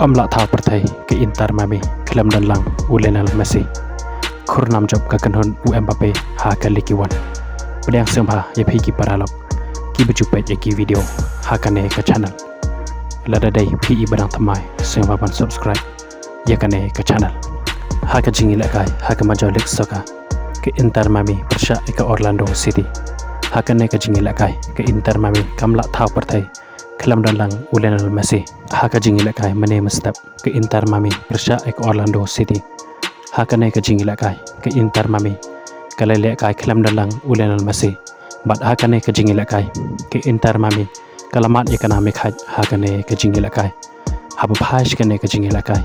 Amla thao perthai ke Inter Miami kelam dan lang Lionel Messi khurnam job ka kanhon Mbappe ha ka likiwan bdang semha ye phi ki paralok ki bejupe ye ki video ha ka ne ka channel lada dai phi badang thamai semha ban subscribe ye ka ne ka channel ha ka jingi la kai ha ka majolik soka ke Inter Miami persha ka Orlando City ha ka ne ka jingi la kai ke Inter Miami kamla thao perthai kelam dan lang Lionel Messi ha ka jingi la kai mane mastap ke Inter Miami persha ek Orlando City ha ka ne ka jingi la kai ke Inter Miami kala le kai kelam dan lang Lionel Messi bat ha ka ne ka jingi la kai ke Inter Miami kalamat economic ha ka ne ka jingi la kai ha ba phash ka ne ka jingi la kai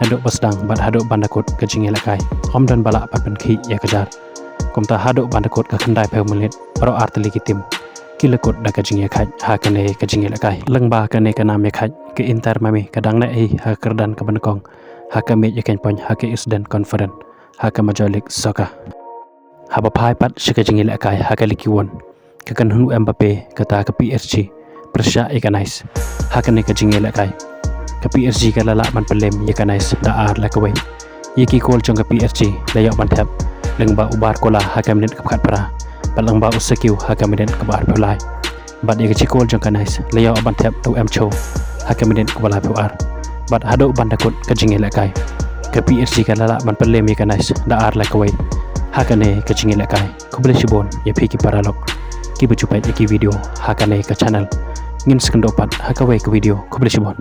nado basdang bat hado bandakot ka jingi la kai om dan bala papen khi ya kajar komta hado bandakot ka khandai pe mulit pro artli kitim kilakot da ka jingi khai ha ka ne ka jingi la kai langba ka ne ka nam khai ke Inter Miami kadang na ai ha kerdan ka bankong ha ka me ye ken pon ha ke isden conference ha ka majolik soka ha ba phai pat shika jingi la kai ha ka likiwon ka kan hunu Mbappe ka ta ka PSG persha ekanais ha ka ne ka jingi la kai ka PSG ka lala man pelem ye kanais da ar la ka we ye ki kol chong ka PSG la yo ban thap lengba ubar kola ha ka minit ka khat para palang ba usakiu ha ka minit ka bar pulai bat ye ka chikol jong kanais la yo ban thap tu em cho ha ka minit ka bala puar bat hado bandakot ka jingi la kai ka PSG ka lala man pelem ye kanais da ar la ka we ha ka ne ka jingi la kai ko bele shibon ye phi ki paralok ki bejupai ye ki video ha ka ne ka channel ngin sekendopat ha ka we ka video ko bele shibon